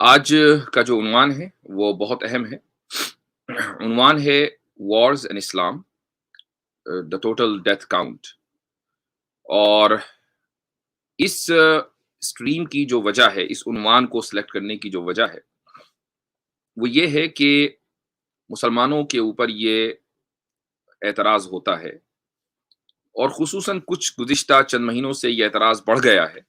आज का जो उन्वान है वो बहुत अहम है। उन्वान है Wars in Islam, the total death count. और इस स्ट्रीम की जो वजह है, इस उन्वान को सिलेक्ट करने की जो वजह है, वो ये है कि मुसलमानों के ऊपर ये एतराज़ होता है और ख़ुसूसन कुछ गुज़िश्ता चंद महीनों से ये एतराज़ बढ़ गया है।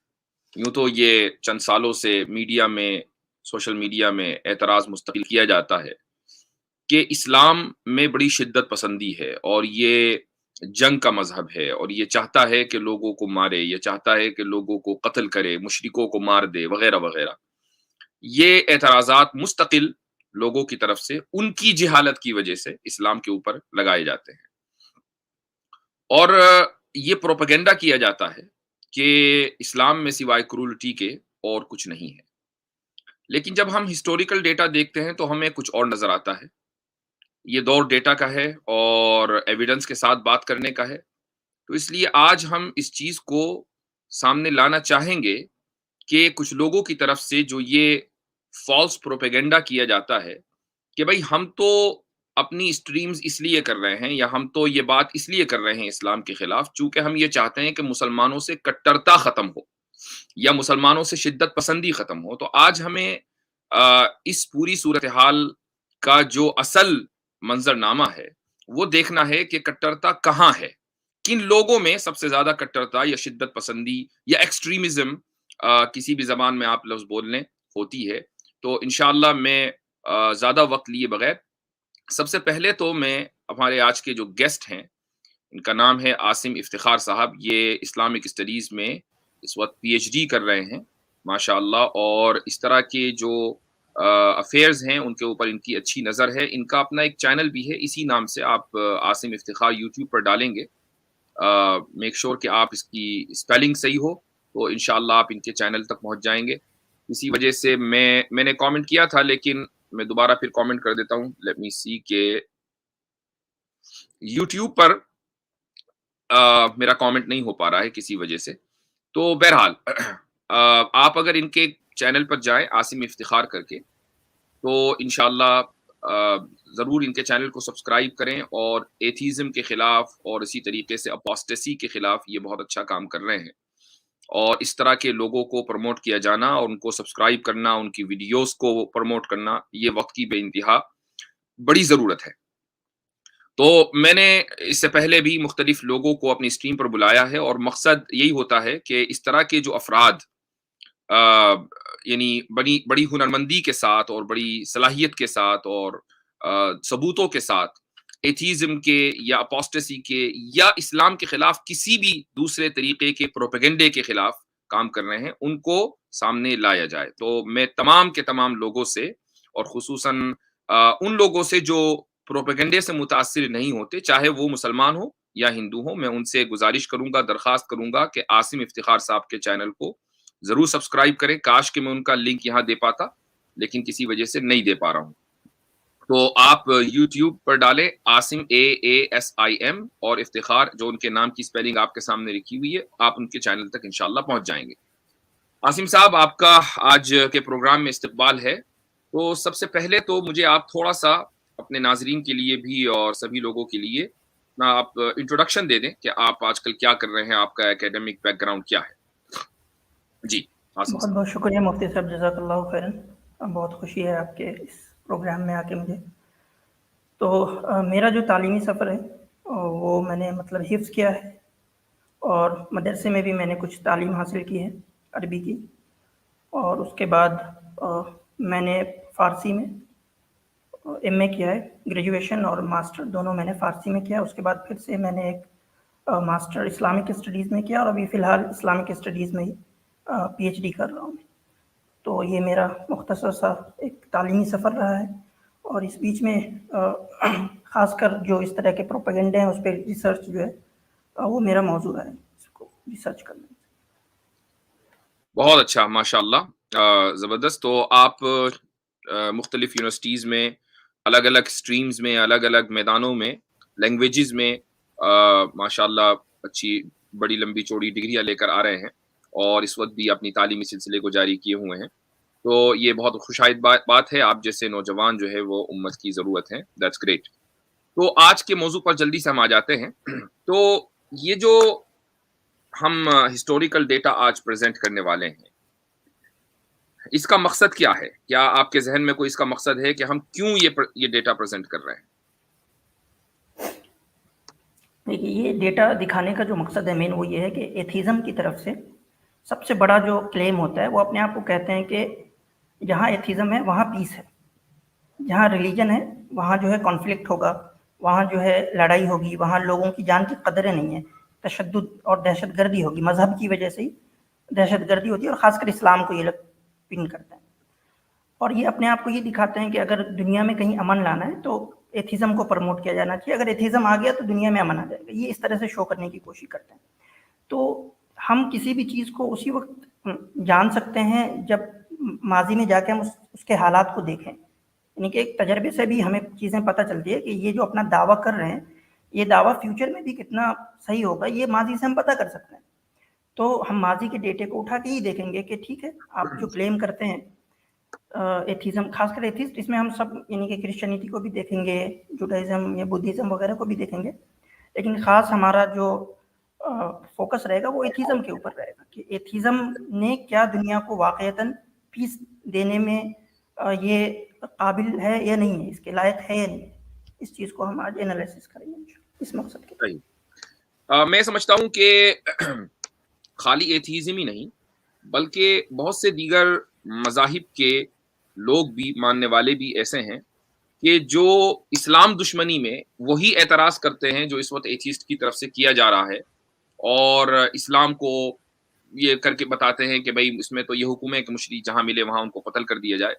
यूँ तो ये चंद सालों से मीडिया में, सोशल मीडिया में एतराज़ मुस्तकिल किया जाता है कि इस्लाम में बड़ी शिद्दत पसंदी है और ये जंग का मज़हब है और ये चाहता है कि लोगों को मारे, ये चाहता है कि लोगों को कत्ल करे, मुशरिकों को मार दे, वग़ैरह-वग़ैरह। ये एतराज़ात मुस्तकिल लोगों की तरफ से उनकी जहालत की वजह से इस्लाम के ऊपर लगाए जाते हैं। और ये प्रोपेगेंडा किया जाता है कि इस्लाम में सिवाय क्रूरटी के और कुछ नहीं है। लेकिन जब हम हिस्टोरिकल डेटा देखते हैं तो हमें कुछ और नज़र आता है। ये दौर डेटा का है और एविडेंस के साथ बात करने का है। तो इसलिए आज हम इस चीज़ को सामने लाना चाहेंगे कि कुछ लोगों की तरफ से जो ये फ़ॉल्स प्रोपेगेंडा किया जाता है कि भई हम तो अपनी स्ट्रीम्स इसलिए कर रहे हैं या हम तो ये बात इसलिए कर रहे हैं इस्लाम के खिलाफ चूँकि हम ये चाहते हैं कि मुसलमानों से कट्टरता ख़त्म हो या मुसलमानों से शिद्दत पसंदी ख़त्म हो। तो आज हमें इस पूरी सूरत-ए-हाल का जो असल मंज़रनामा है, वो देखना है कि कट्टरता कहाँ है? किन लोगों में सबसे ज़्यादा कट्टरता या शिद्दत पसंदी या एक्सट्रीमिज़्म किसी भी ज़बान में आप लफ़्ज़ बोल लें, होती है। तो इंशाअल्लाह मैं ज़्यादा वक़्त लिए बगैर सबसे पहले तो मैं हमारे आज के जो गेस्ट हैं, इनका नाम है आसिम इफ्तिख़ार साहब। ये इस्लामिक स्टडीज़ में इस वक़्त पीएचडी कर रहे हैं, माशाअल्लाह। और इस तरह के जो अफ़ेयर्स हैं, उनके ऊपर इनकी अच्छी नज़र है। इनका अपना एक चैनल भी है, इसी नाम से आप आसिम इफ्तिख़ार यूट्यूब पर डालेंगे। मेक श्योर कि आप इसकी स्पेलिंग सही हो, तो इंशाअल्लाह आप इनके चैनल तक पहुँच जाएँगे। इसी वजह से मैंने कमेंट किया था, लेकिन मैं दोबारा फिर कमेंट कर देता हूँ। लेट मी सी कि यूट्यूब पर मेरा कमेंट नहीं हो पा रहा है किसी वजह से। तो बहरहाल आप अगर इनके चैनल पर जाएँ आसिम इफ्तिख़ार करके, तो इंशाअल्लाह ज़रूर इनके चैनल को सब्सक्राइब करें और एथीज़्म के खिलाफ और इसी तरीके से अपोस्टेसी के खिलाफ ये बहुत अच्छा काम कर रहे हैं। और इस तरह के लोगों को प्रमोट किया जाना और उनको सब्सक्राइब करना, उनकी वीडियोज़ को प्रमोट करना, ये वक़्त की बेइंतहा बड़ी ज़रूरत है। तो मैंने इससे पहले भी मुख्तलिफ लोगों को अपनी स्ट्रीम पर बुलाया है और मकसद यही होता है कि इस तरह के जो अफ़राद अ, यानी बड़ी बड़ी हुनरमंदी के साथ और बड़ी सलाहियत के साथ और सबूतों के साथ एथीज़्म के या अपोस्टेसी के या इस्लाम के खिलाफ किसी भी दूसरे तरीके के प्रोपेगेंडे के खिलाफ काम कर रहे हैं, उनको सामने लाया जाए। तो मैं तमाम के तमाम लोगों से और ख़ुसूसन उन लोगों से जो प्रोपेगेंडे से मुतासिर नहीं होते, चाहे वो मुसलमान हो या हिंदू हो, मैं उनसे गुज़ारिश करूँगा, दरख्वास्त करूँगा कि आसिम इफ्तिख़ार साहब के चैनल को ज़रूर सब्सक्राइब करें। काश कि मैं उनका लिंक यहाँ दे पाता, लेकिन किसी वजह से नहीं दे पा रहा हूँ। तो आप यूट्यूब पर डालें आसिम AASIM और इफ्तिख़ार, जो उनके नाम की स्पेलिंग आपके सामने लिखी हुई है, आप उनके चैनल तक इंशाअल्लाह पहुँच जाएँगे। आसिम साहब, आपका आज के प्रोग्राम में इस्तकबाल है। तो सबसे पहले तो मुझे आप थोड़ा-सा अपने नाज़रीन के लिए भी और सभी लोगों के लिए ना आप इंट्रोडक्शन दे दें कि आप आजकल क्या कर रहे हैं, आपका एकेडमिक बैकग्राउंड क्या है? जी, आसिम साहब। बहुत-बहुत शुक्रिया मुफ्ती साहब, जज़ाकल्लाहु खैरन। बहुत खुशी है आपके इस प्रोग्राम में आके मुझे। तो मेरा जो तालीमी सफ़र है वो मैंने मतलब हिफ़्ज़ किया है और मदरसे में भी मैंने कुछ तालीम हासिल की है अरबी की। और उसके बाद मैंने फ़ारसी में एमए किया है, ग्रेजुएशन और मास्टर दोनों मैंने फ़ारसी में किया है। उसके बाद फिर से मैंने एक मास्टर इस्लामिक स्टडीज़ में किया और अभी फ़िलहाल इस्लामिक स्टडीज़ में ही पीएचडी कर रहा हूँ मैं। तो ये मेरा मुख्तसर सा एक तालीमी सफ़र रहा है और इस बीच में ख़ासकर जो इस तरह के प्रोपेगेंडे हैं, उस पे रिसर्च जो है वो मेरा मौज़ू है, इसको रिसर्च करना। बहुत अच्छा, माशाअल्लाह। ज़बरदस्त। तो आप मुख्तलिफ़ यूनिवर्सिटीज़ में, अलग-अलग स्ट्रीम्स में, अलग-अलग मैदानों में, लैंग्वेजेज़ में माशाअल्लाह अच्छी बड़ी लंबी-चौड़ी डिग्रियाँ लेकर आ रहे हैं और इस वक़्त भी अपनी तालीमी सिलसिले को जारी किए हुए हैं। तो ये बहुत खुशाइद बात है, आप जैसे नौजवान जो है वो उम्मत की ज़रूरत है, दैट्स ग्रेट। तो आज के मौज़ू पर जल्दी से हम आ जाते हैं। तो ये जो हम हिस्टोरिकल डेटा आज प्रेज़ेंट करने वाले हैं, इसका मकसद क्या है? क्या आपके ज़हन में कोई इसका मकसद है कि हम क्यों ये डेटा प्रेज़ेंट कर रहे हैं? देखिए, ये डेटा दिखाने का जो मकसद है मेन वो ये है कि एथिज़्म की तरफ से सबसे बड़ा जो क्लेम होता है वो अपने आप को कहते हैं कि जहाँ एथिज़्म है वहाँ पीस है, जहाँ रिलीजन है वहाँ जो है कॉन्फ्लिक्ट होगा, वहाँ जो है लड़ाई होगी, वहाँ लोगों की जान की कदरें नहीं है, तशद्दुद और दहशतगर्दी होगी, मज़हब की वजह से ही दहशतगर्दी होती है और ख़ासकर इस्लाम को ये लोग पिन करते हैं। और ये अपने आप को ये दिखाते हैं कि अगर दुनिया में कहीं अमन लाना है तो एथिज़्म को प्रमोट किया जाना चाहिए, अगर एथिज़्म आ गया तो दुनिया में अमन आ जाएगा, ये इस तरह से शो करने की कोशिश करते हैं। तो हम किसी भी चीज़ को उसी वक्त जान सकते हैं जब माजी में जाके हम उसके हालात को देखें, यानी कि एक तजर्बे से भी हमें चीज़ें पता चलती है कि ये जो अपना दावा कर रहे हैं, ये दावा फ्यूचर में भी कितना सही होगा, ये माजी से हम पता कर सकते हैं। तो हम माजी के डेटे को उठा के ही देखेंगे कि ठीक है, आप जो क्लेम करते हैं एथिज़्म, खासकर एथिस्ट, इसमें हम सब यानी कि क्रिश्चियनिटी को भी देखेंगे, जुडाइज़्म या बुद्धिज़्म वगैरह को भी देखेंगे, लेकिन ख़ास हमारा जो फोकस रहेगा वो एथिज़्म के ऊपर रहेगा कि एथिज़्म ने क्या दुनिया को वाक़ईतन पीस देने में ये काबिल है या नहीं है, इसके लायक है या नहीं है। इस चीज़ को हम आज एनालिसिस करेंगे इस मकसद के। सही। मैं समझता हूँ कि खाली एथीज़्म ही नहीं, बल्कि बहुत से दीगर मज़ाहिब के लोग भी, मानने वाले भी ऐसे हैं कि जो इस्लाम दुश्मनी में वही एतराज़ करते हैं जो इस वक़्त एथिस्ट की तरफ से किया जा रहा है, और इस्लाम को ये करके बताते हैं कि भई इसमें तो ये हुक्म है कि मुशरिक जहाँ मिले वहाँ उनको कत्ल कर दिया जाए।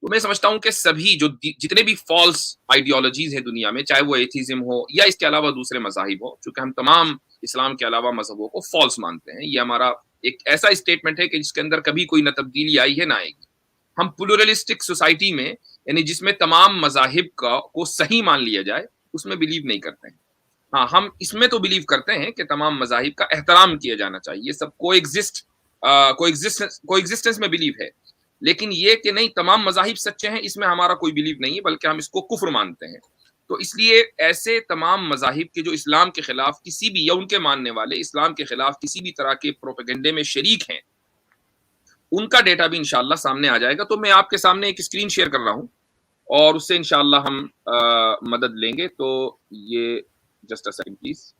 तो मैं समझता हूँ कि सभी जो जितने भी फ़ॉल्स आइडियोलॉजीज़ हैं दुनिया में, चाहे वो एथिज़्म हो या इसके अलावा दूसरे मज़ाहिब हो, चूँकि हम तमाम इस्लाम के अलावा मज़हबों को फ़ॉल्स मानते हैं। ये हमारा एक ऐसा स्टेटमेंट है कि जिसके अंदर कभी कोई ना तब्दीली आई है, ना आएगी। हम प्लुरलिस्टिक सोसाइटी में, यानी जिसमें तमाम मज़ाहिब को सही मान लिया जाए, उसमें बिलीव नहीं करते हैं। हाँ, हम इसमें तो बिलीव करते हैं कि तमाम मज़ाहिब का एहतराम किया जाना चाहिए। ये सब कोएग्जिस्टेंस में बिलीव है। लेकिन ये कि नहीं तमाम मज़ाहिब सच्चे हैं, इसमें हमारा कोई बिलीव नहीं है, बल्कि हम इसको कुफ्र मानते हैं। तो इसलिए ऐसे तमाम मज़ाहिब के जो इस्लाम के खिलाफ किसी भी, या उनके मानने वाले इस्लाम के खिलाफ किसी भी तरह के प्रोपेगेंडे में शरीक हैं, उनका डेटा भी इंशाअल्लाह सामने आ जाएगा। तो मैं आपके सामने एक स्क्रीन शेयर कर रहा हूँ और उससे इंशाअल्लाह हम मदद लेंगे। तो ये जस्ट अ सेकंड प्लीज।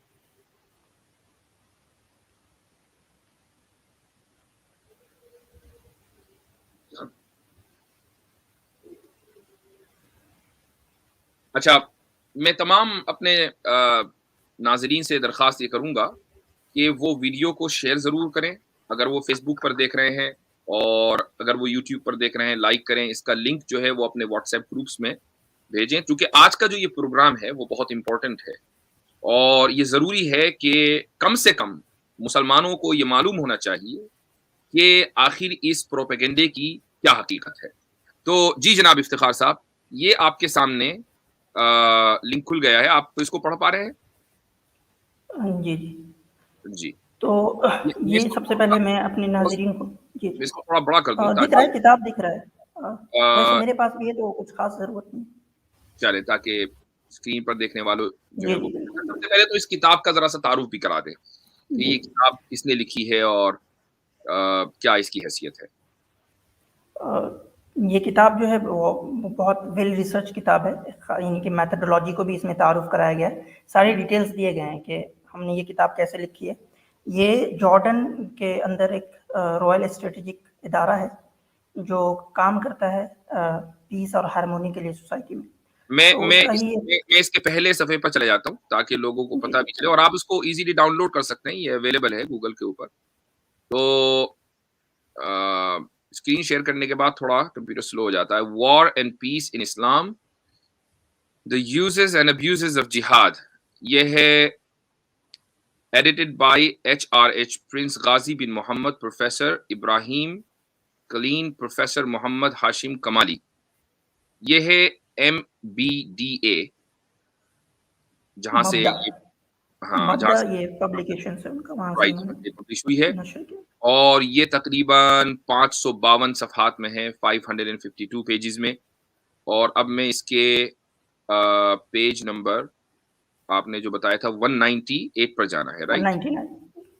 अच्छा, मैं तमाम अपने नाजरीन से दरख्वास्त ये करूंगा कि वो वीडियो को शेयर ज़रूर करें, अगर वो फेसबुक पर देख रहे हैं, और अगर वो यूट्यूब पर देख रहे हैं लाइक करें। इसका लिंक जो है वो अपने व्हाट्सएप ग्रुप्स में भेजें, क्योंकि आज का जो ये प्रोग्राम है वो बहुत इंपॉर्टेंट है, और ये ज़रूरी है कि कम से कम मुसलमानों को ये मालूम होना चाहिए कि आखिर इस प्रोपेगेंडे की क्या हकीकत है। तो जी जनाब इफ्तिखार साहब, ये आपके सामने लिंक खुल गया है, आप तो इसको पढ़ पा रहे हैं? जी, जी। जी। तो ये इसको सबसे पहले मैं अपने नाज़रीन को जी, मैं इसको थोड़ा बड़ा कर दूं दिख रहा ताकि है, किताब दिख रहा है। वैसे अ, मेरे पास भी है तो कुछ ख़ास ज़रूरत नहीं। चले, ताकि स्क्रीन पर देखने वालों जो जी, है वो, जी, बिल्कुल, सबसे पहले तो इस किताब का जरा सा तारुफ भी करा दें कि जी। ये किताब किसने लिखी है और क्या इसकी हैसियत है। अ, ये किताब जो है वो बहुत वेल रिसर्च किताब है, यानी कि मेथोडोलॉजी को भी इसमें तारुफ कराया गया है, सारे डिटेल्स दिए गए हैं कि हमने ये किताब कैसे लिखी है। ये जॉर्डन के अंदर एक रॉयल स्ट्रेटेजिक इदारा है जो काम करता है पीस और हारमोनी के लिए सोसाइटी में। मैं तो मैं उसका इस ही मैं इसके पहले सफ़े पर चले जाता हूँ ताकि लोगों को जी, पता भी चले, और आप इसको इज़िली डाउनलोड कर सकते हैं, ये अवेलेबल है गूगल के ऊपर। तो स्क्रीन शेयर करने के बाद थोड़ा कंप्यूटर स्लो हो जाता है। War and peace in Islam, the uses and abuses of jihad, ये है edited by HRH Prince Ghazi bin Mohammed, Professor Ibrahim Khalil, Professor Mohammed Hashim Kamali। ये है MBDA, जहाँ से मबदा। ये हाँ, जहाँ मद्दा से ये पब्लिकेशन है उनका, वहाँ से राइट उन्होंने ये पब्लिश हुई है नशर किया। और ये तकरीबन 552 सफ़हात में है, 552 पेजेज़ में और अब मैं इसके पेज नंबर आपने जो बताया था 198 पर जाना है, राइट? 199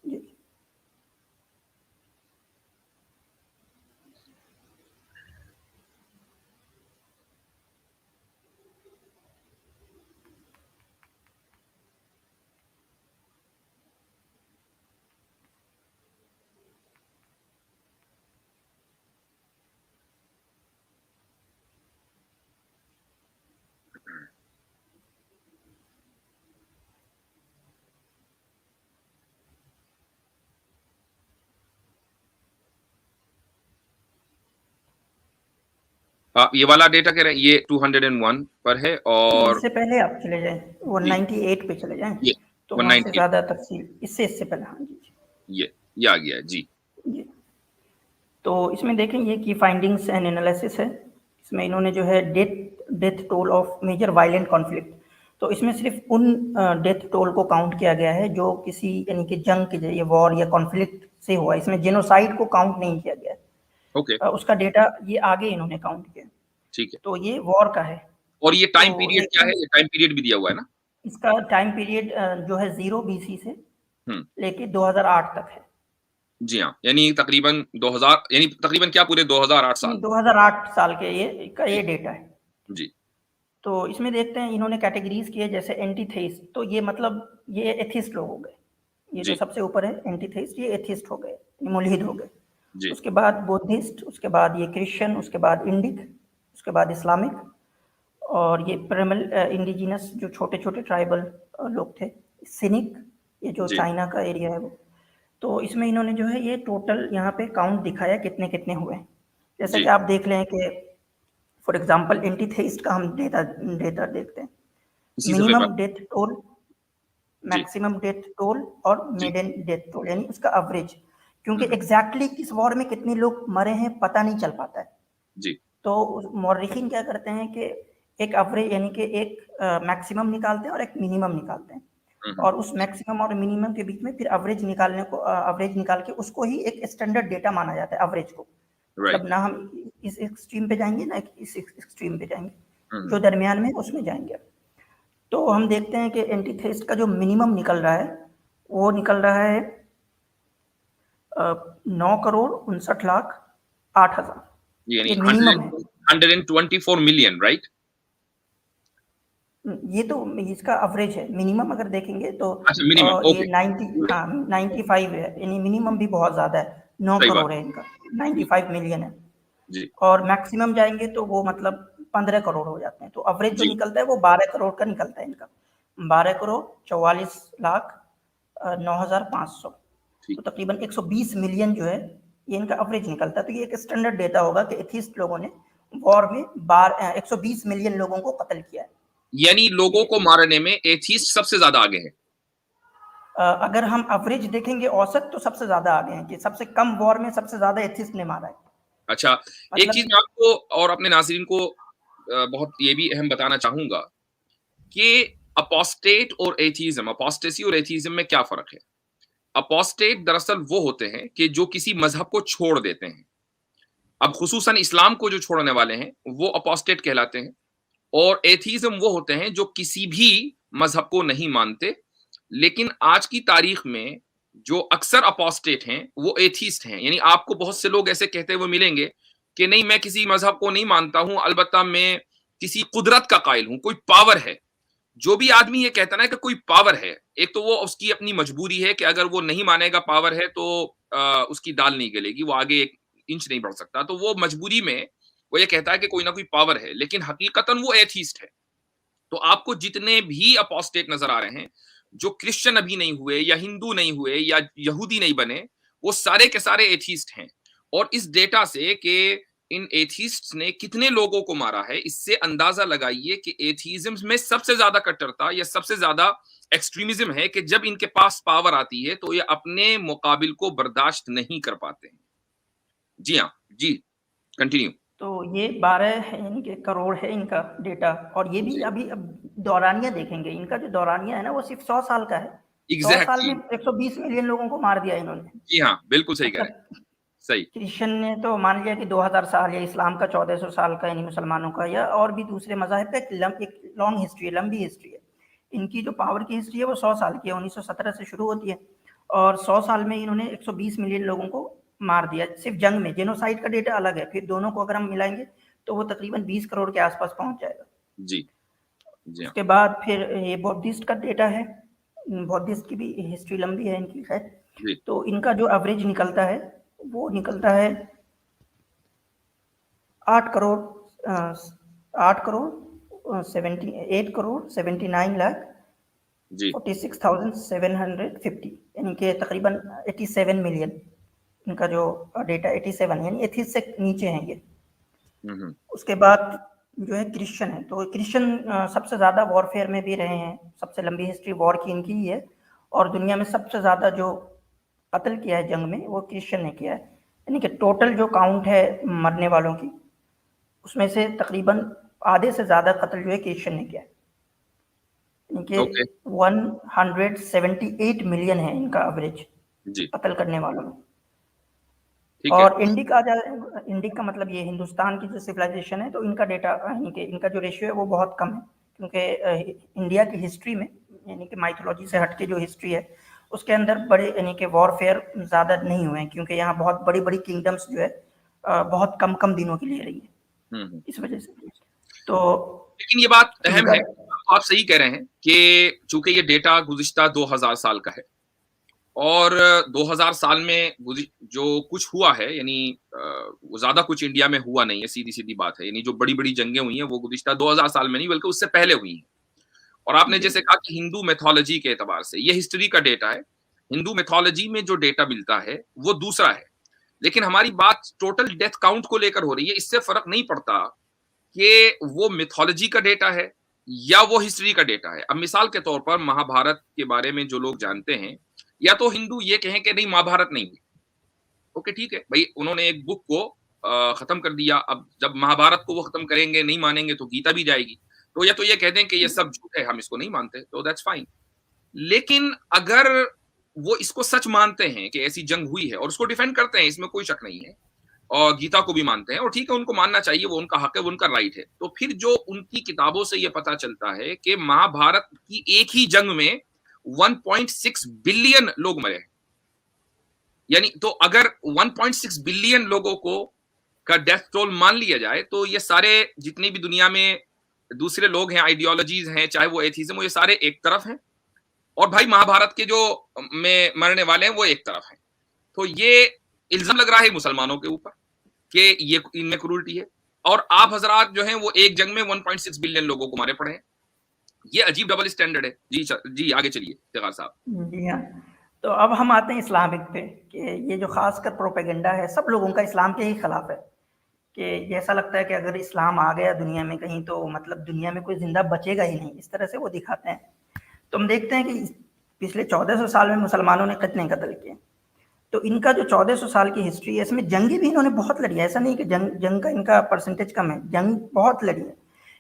जी। ये वाला डेटा कह रहे हैं ये 201 पर है नहीं, और इससे पहले आप चले जाएँ, जी, 198 पे चले जाएँ, ये तो वहाँ से 198 ज़्यादा तफ़सील इससे पहले। हाँ जी, ये आ गया है, जी। जी। तो इसमें देखें ये की फाइंडिंग्स एंड एनालिसिस है। इसमें इन्होंने जो है death toll of major violent conflict, तो इसमें सिर्फ उन डेथ टोल को काउंट किया गया है जो किसी यानी कि जंग के जरिए वॉर या कॉन्फ्लिक्ट से हुआ है। इसमें जेनोसाइड को काउंट नहीं किया गया है। ओके, उसका डेटा ये आगे इन्होंने काउंट किया, ठीक है। तो ये वॉर का है। और ये टाइम तो पीरियड क्या है? लेकिन ये टाइम पीरियड भी दिया हुआ है ना? इसका टाइम पीरियड जो है 0 BC से हुँ, लेके 2008 तक है। जी हाँ, यानी तकरीबन 2000 यानी तकरीबन क्या पूरे 2008 साल? 2008 साल के जी, ये डेटा है। जी, तो इसमें देखते हैं इन्होंने कैटेगरीज किए, जैसे एंटीथेइस्ट, तो ये मतलब ये एथिस्ट लोग हो गए। ये जो जी, सबसे ऊपर है एंटीथेइस्ट, ये एथिस्ट हो गए, ये मुल्हिद हो गए। जी, उसके बाद बुद्धिस्ट, उसके बाद ये क्रिश्चियन, उसके बाद इंडिक, उसके बाद इस्लामिक, और ये प्रेमल इंडिजिनस जो छोटे छोटे ट्राइबल लोग थे, सिनिक, ये जो जी, चाइना का एरिया है वो। तो इसमें इन्होंने जो है ये टोटल यहाँ पे काउंट दिखाया कितने कितने हुए। जैसा कि जी, आप देख लें कि फॉर एग्जांपल एंटीथेइस्ट का हम डेटा डेटा देखते हैं। इसी सफ़े पर। मिनिमम डेथ टोल, जी, मैक्सिमम डेथ टोल और जी, मेडियन डेथ टोल, यानी उसका एवरेज। हुँ, क्योंकि हुँ, एग्जैक्टली किस वॉर में कितने लोग मरे हैं पता नहीं चल पाता है। जी, तो मौर्रिखीन क्या करते हैं कि एक एवरेज यानी कि एक मैक्सिमम निकालते हैं और एक मिनिमम निकालते हैं, हुँ, हुँ, और उस मैक्सिमम और मिनिमम के बीच में फिर एवरेज निकालने को एवरेज निकाल के उसको ही एक स्टैंडर्ड डेटा माना जाता है, एवरेज को। राइट, मतलब ना हम इस एक्सट्रीम पे जाएंगे ना इस एक्सट्रीम पे जाएंगे, हुँ, जो हुँ, दरमियान में उसमें जाएंगे। तो हम देखते हैं कि एंटीथेस्ट का जो मिनिमम निकल रहा है वो निकल रहा है 9,59,08,000। यानी ये मिनिमम है। 124 मिलियन राइट? ये तो इसका एवरेज है। मिनिमम अगर देखेंगे तो अच्छा मिनिमम ये ओके, 90, हाँ 95 है, यानी मिनिमम भी बहुत ज़्यादा है। 9 सही बात, करोड़ है इनका, जी, 95 मिलियन है। जी, और मैक्सिमम जाएंगे तो वो मतलब 15 करोड़ हो जाते हैं। तो एवरेज जो जी, निकलता है वो 12 करोड़ का निकलता है इनका। 12,44,09,500, ठीक। तो तकरीबन 120 मिलियन जो है ये इनका एवरेज निकलता है। तो ये एक स्टैंडर्ड डेटा होगा कि एथिस्ट लोगों ने वॉर में 120 मिलियन लोगों को कत्ल किया है। यानी लोगों ये को मारने में एथीस्ट सबसे ज़्यादा आगे है। अगर हम एवरेज देखेंगे औसत, तो सबसे ज़्यादा आगे हैं, कि सबसे कम वॉर में सबसे ज़्यादा एथिस्ट ने मारा है। अच्छा, एक चीज़ मतलब मैं आपको और अपने नाज़रीन को बहुत ये भी अहम बताना चाहूँगा कि अपोस्टेट और एथीज़्म अपोस्टेसी और एथीज़्म में क्या फ़र्क है? अपोस्टेट दरअसल वो होते हैं कि जो किसी मज़हब को छोड़ देते हैं। अब खुसूसन इस्लाम को जो छोड़ने वाले हैं, वो अपोस्टेट कहलाते हैं और एथीज़्म वो होते हैं जो किसी भी मज़हब को नहीं मानते। लेकिन आज की तारीख में जो अक्सर अपोस्टेट हैं, वो एथीस्ट हैं। यानी आपको बहुत से लोग ऐसे कहते हुए मिलेंगे कि नहीं मैं किसी मज़हब को नहीं मानता हूँ, अलबत्ता मैं किसी कुदरत का कायल हूँ, कोई पावर है। जो भी आदमी ये कहता है ना कि कोई पावर है, एक तो वो उसकी अपनी मजबूरी है कि अगर वो नहीं मानेगा पावर है तो उसकी दाल नहीं गलेगी, वो आगे 1 इंच नहीं बढ़ सकता। तो वो मजबूरी में वो ये कहता है कि कोई ना कोई पावर है, लेकिन हकीकतन वो एथीस्ट है। तो आपको जितने भी अपोस्टेट नज़र आ रहे हैं, जो क्रिश्चियन अभी नहीं हुए या हिंदू नहीं हुए या यहूदी नहीं बने, वो सारे के सारे एथीस्ट हैं। और इस डेटा से कि इन एथीस्ट्स ने कितने लोगों को मारा है, इससे अंदाजा लगाइए कि एथीज़्म में सबसे ज़्यादा कट्टरता या सबसे ज़्यादा एक्सट्रीमिज़्म है कि जब इनके पास पावर आती है, तो ये अपने मुकाबिल को बर्दाश्त नहीं कर पाते हैं। जी हाँ, जी, कंटिन्यू। तो ये 12 यानी कि करोड़ है इनका डेटा, और ये भी जी, अभी अब दौरानिया देखेंगे। इनका जो दौरानिया है ना वो सिर्फ 100 साल का है। 100 साल में एग्जैक्टली 120 मिलियन लोगों को मार दिया इन्होंने। जी हाँ, बिल्कुल सही कह रहे हैं। मतलब सही। क्रिश्चियन ने तो मान लिया कि 2000 साल, या इस्लाम का 1400 साल का, यानी मुसलमानों का, या और भी दूसरे मज़ाहिब का एक लॉन्ग हिस्ट्री है, लंबी हिस्ट्री है। इनकी जो पावर की हिस्ट्री है वो 100 साल की है, 1917 से शुरू होती है, और 100 साल में इन्होंने 120 मिलियन लोगों को मार दिया सिर्फ जंग में। जेनोसाइड का डेटा अलग है, फिर दोनों को अगर हम मिलाएंगे तो वो तकरीबन 20 करोड़ के आसपास पहुंच जाएगा। जी जी हाँ। उसके बाद फिर ये बौद्धिस्ट का डेटा है, बौद्धिस्ट की भी हिस्ट्री लंबी है इनकी, खैर। जी तो इनका जो एवरेज निकलता है वो निकलता है 8 करोड़ 8 करोड़ 79 लाख जी 46,750, यानी कि तकरीबन 87 मिलियन। इनका जो डेटा 87, यानी एथीस्ट से नीचे हैं ये। हम्म। उसके बाद जो है क्रिश्चियन है, तो क्रिश्चियन सबसे ज़्यादा वॉरफेयर में भी रहे हैं, सबसे लंबी हिस्ट्री वॉर की इनकी ही है, और दुनिया में सबसे ज़्यादा जो कत्ल किया है जंग में वो क्रिश्चियन ने किया है। यानी कि टोटल जो काउंट है मरने वालों की, उसमें से तकरीबन आधे से ज़्यादा कत्ल जो है क्रिश्चियन ने किया है। यानी कि ओके 178 मिलियन है इनका एवरेज जी कत्ल करने वालों में। ठीक है। और इंडिक आ जाए, इंडिक का मतलब ये हिंदुस्तान की जो सिविलाइजेशन है, तो इनका डेटा यानी कि इनका जो रेशियो है वो बहुत कम है, क्योंकि इंडिया की हिस्ट्री में, यानी कि माइथोलॉजी से हट के जो हिस्ट्री है उसके अंदर बड़े यानी कि वॉरफेयर ज़्यादा नहीं हुए हैं, क्योंकि यहाँ बहुत बड़ी बड़ी किंगडम्स जो है बहुत कम कम दिनों के लिए रही है, इस वजह से। तो लेकिन ये बात अहम इनका है, तो आप सही कह रहे हैं कि चूंकि ये डेटा गुज़िश्ता 2000 साल का है, और 2000 साल में जो कुछ हुआ है, यानी वो ज्यादा कुछ इंडिया में हुआ नहीं है, सीधी सीधी बात है। यानी जो बड़ी बड़ी जंगें हुई हैं वो गुज़िश्ता 2000 साल में नहीं बल्कि उससे पहले हुई हैं। और आपने जैसे कहा कि हिंदू मैथोलॉजी के एतबार से ये हिस्ट्री का डेटा है, हिंदू मैथोलॉजी में जो डेटा मिलता है वो दूसरा है। लेकिन हमारी बात टोटल डेथ काउंट को लेकर हो रही है, इससे फर्क नहीं पड़ता कि वो मिथोलॉजी का डेटा है या वो हिस्ट्री का डेटा है। अब मिसाल के तौर पर महाभारत के बारे में जो लोग जानते हैं, या तो हिंदू ये कहें कि नहीं महाभारत नहीं हुई, ओके ठीक है भाई, उन्होंने एक बुक को खत्म कर दिया। अब जब महाभारत को वो खत्म करेंगे, नहीं मानेंगे, तो गीता भी जाएगी। तो या तो ये कह दें कि ये सब झूठ है, हम इसको नहीं मानते, तो दैट्स फाइन। लेकिन अगर वो इसको सच मानते हैं कि ऐसी जंग हुई है और उसको डिफेंड करते हैं, इसमें कोई शक नहीं है, और गीता को भी मानते हैं, और ठीक है उनको मानना चाहिए, वो उनका हक है, वो उनका राइट है, तो फिर जो उनकी किताबों से ये पता चलता है कि महाभारत की एक ही जंग में 1.6 बिलियन लोग मरे हैं। यानी तो अगर 1.6 बिलियन लोगों को का डेथ टोल मान लिया जाए, तो ये सारे जितनी भी दुनिया में दूसरे लोग हैं, आइडियोलॉजीज हैं, चाहे वो एथीज्म हो, ये सारे एक तरफ हैं, और भाई महाभारत के जो में मरने वाले हैं वो एक तरफ हैं। तो ये इल्जाम लग रहा है मुसलमानों के ऊपर कि ये इनमें क्रूरटी है, और आप हजरात जो हैं वो एक जंग में 1.6 बिलियन लोगों को मारे पड़े हैं। ये अजीब डबल स्टैंडर्ड है। जी आगे चलिए तिगार साहब। जी हाँ, तो अब हम आते हैं इस्लामिक पे, कि ये जो खासकर प्रोपेगेंडा है सब लोगों का इस्लाम के ही खिलाफ है, कि ऐसा लगता है कि अगर इस्लाम आ गया दुनिया में कहीं तो मतलब दुनिया में कोई जिंदा बचेगा ही नहीं, इस तरह से वो दिखाते हैं। तो हम देखते हैं कि पिछले 1400 साल में मुसलमानों ने कितने कत्ल किए। तो इनका जो 1400 साल की हिस्ट्री है, इसमें जंगी भी इन्होंने बहुत लड़ी है, ऐसा नहीं कि जंग का इनका परसेंटेज कम है, जंग बहुत लड़ी है।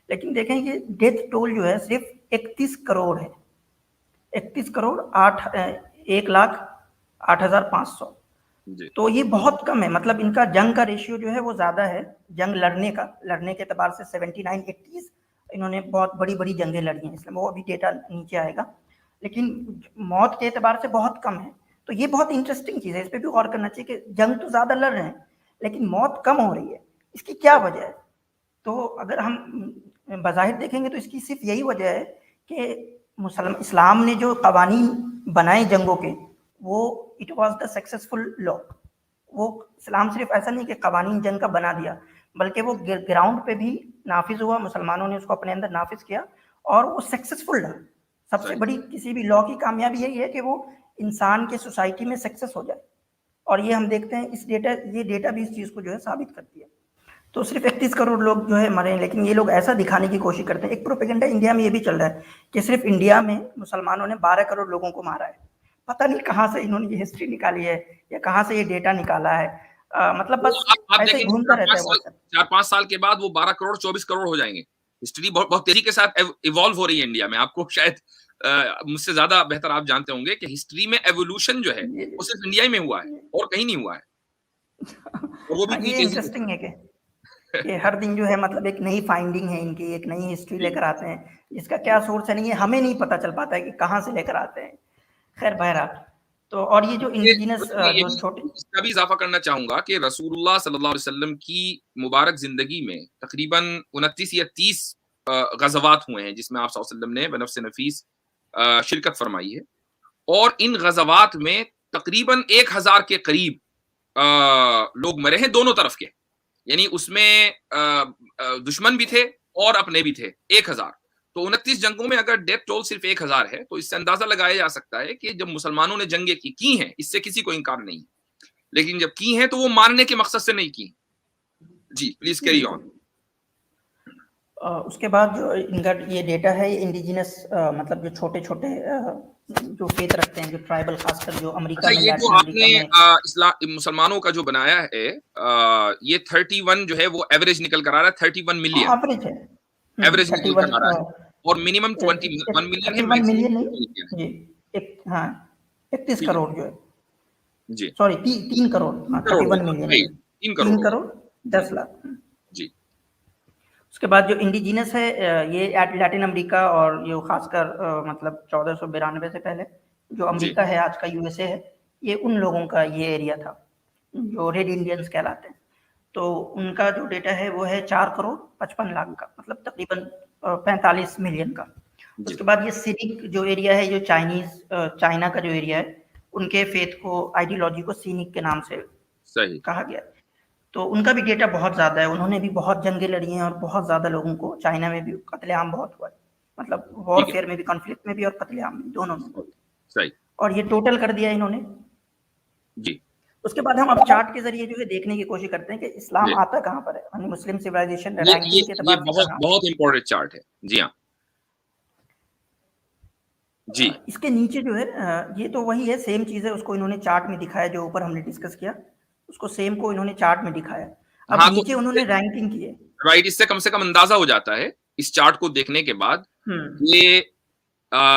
लेकिन देखें कि डेथ टोल जो है सिर्फ 31 करोड़ है, 31 करोड़ 1,08,500। जी तो ये बहुत कम है, मतलब इनका जंग का रेशियो जो है वो ज़्यादा है, जंग लड़ने के एतबार से 79 80 इन्होंने बहुत बड़ी बड़ी जंगें लड़ी हैं, इसलिए वो अभी डेटा नीचे आएगा। लेकिन मौत के एतबार से बहुत कम है। तो ये बहुत इंटरेस्टिंग चीज़ है, इस पर भी गौर करना चाहिए कि जंग तो ज़्यादा लड़ रहे हैं लेकिन मौत कम हो रही है, इसकी क्या वजह है? तो अगर हम बज़ाहिर देखेंगे तो इसकी सिर्फ यही वजह है कि इस्लाम ने जो कवानीन बनाए जंगों के, वो it was the successful law. वो इस्लाम सिर्फ ऐसा नहीं कि कवानीन जंग का बना दिया, बल्कि वो ग्राउंड पे भी नाफिज हुआ, मुसलमानों ने उसको अपने अंदर नाफिज किया और वो सक्सेसफुल रहा। सबसे बड़ी किसी भी लॉ की कामयाबी यही है कि वो इंसान के सोसाइटी में सक्सेस हो जाए, और ये हम देखते हैं ये डेटा भी इस चीज़ को जो है साबित करती है। तो सिर्फ 31 करोड़ लोग जो है मरे हैं, लेकिन ये लोग ऐसा दिखाने की कोशिश करते हैं। एक प्रोपेगेंडा इंडिया में ये भी चल रहा है कि सिर्फ इंडिया में मुसलमानों ने 12 करोड़ लोगों को मारा है। पता नहीं कहाँ से इन्होंने ये हिस्ट्री निकाली है या कहाँ से ये डेटा निकाला है, मतलब बस आप ऐसे ही देखेंगे घूमता रहता है वो। 4-5 साल के बाद वो 12 करोड़ 24 करोड़ हो जाएंगे। हिस्ट्री बहुत बहुत तेजी के साथ इवॉल्व हो रही है इंडिया में, आपको शायद मुझसे ज्यादा बेहतर आप जानते होंगे कि हिस्ट्री में एवोल्यूशन जो है ये वो सिर्फ इंडिया ही में हुआ है ये और कहीं नहीं हुआ है, और वो भी हाँ, इतनी ये तेजी से। इंटरेस्टिंग है कि हर दिन जो है मतलब एक नई फाइंडिंग है इनकी, एक नई हिस्ट्री जी लेकर आते हैं, जिसका क्या सोर्स है नहीं है, हमें नहीं पता चल पाता है कि कहाँ से लेकर आते हैं। खैर बहरहाल, तो और ये जो ये इंडिजिनस बल्कि मैं ये जो भी छोटे इसका भी इजाफा करना चाहूंगा कि रसूलुल्लाह सल्लल्लाहु अलैहि वसल्लम की मुबारक जिंदगी में तकरीबन 29 या 30 गज़वात हुए हैं जिसमें आप सल्लल्लाहु अलैहि वसल्लम ने बनफ्स नफीस शिरकत फरमाई है, और इन गज़वात में तकरीबन 1000 के करीब लोग मरे हैं दोनों तरफ के, यानी उसमें दुश्मन भी थे और अपने भी थे 1000। तो 29 जंगों में अगर डेथ टोल सिर्फ 1000 है तो इससे अंदाजा लगाया जा सकता है कि जब मुसलमानों ने जंगें की हैं, इससे किसी को इनकार नहीं है, लेकिन जब की हैं तो वो मारने के मकसद से नहीं की। जी प्लीज कैरी ऑन। बिल्कुल। उसके बाद जो इनका ये डेटा है, ये इंडिजिनस मतलब जो छोटे-छोटे जो फेथ रखते हैं, जो ट्राइबल खासकर जो अमेरिका अच्छा, में, ये जो लैटिन आपने अमेरिका में इस्लाम मुसलमानों का जो बनाया है, ये 31 जो है वो एवरेज निकल कर आ रहा है, 31 हाँ, मिलियन एवरेज है। एवरेज निकल 31 कर आ रहा है, और मिनिमम 21 मिलियन है, 31 मैक्सिमम मिलियन नहीं, 20 मिलियन है। जी, एक हाँ, 31 ठीक है करोड़ जो है, जी, सॉरी 3 करोड़, 3 हाँ, करोड़ 31 होगा, मिलियन राइट, नहीं, 3 करोड़ 3 होगा। करोड़ 10 लाख। जी उसके बाद जो इंडिजिनस है, ये लैटिन अमेरिका और ये खासकर मतलब 1492 से पहले जो जी अमेरिका है, आज का यूएसए है, ये उन लोगों का ये एरिया था जो रेड इंडियंस कहलाते हैं। तो उनका जो डेटा है वो है 4 करोड़ 55 लाख का, मतलब तकरीबन 45 मिलियन का। जी उसके बाद ये सीनिक जो एरिया है, जो चाइना का जो एरिया है, उनके फेथ को, आइडियोलॉजी को सीनिक के नाम से सही, कहा गया है। तो उनका भी डेटा बहुत ज़्यादा है, उन्होंने भी बहुत जंगें लड़ी हैं और बहुत ज़्यादा लोगों को, चाइना में भी कत्लेआम बहुत हुआ है, मतलब ठीक है, वॉरफेयर में भी, कॉन्फ्लिक्ट में भी और कत्लेआम में, दोनों में। सही, और ये टोटल कर दिया इन्होंने। जी उसके बाद हम अब चार्ट के ज़रिए जो है देखने की कोशिश करते हैं कि इस्लाम जी, आता कहाँ पर है, यानी मुस्लिम सिविलाइजेशन ये ये रैंकिंग के ये एतबार से बहुत कहाँ। बहुत इंपॉर्टेंट चार्ट है। जी हाँ, जी इसके नीचे जो है ये तो वही है, सेम चीज़ है, उसको इन्होंने चार्ट में दिखाया जो ऊपर हमने डिस्कस किया, उसको सेम को इन्होंने चार्ट में दिखाया। अब हाँ, तो नीचे इससे उन्होंने रैंकिंग की है। राइट, इससे कम से कम अंदाजा हो जाता है इस चार्ट को देखने के बाद, हुँ, ये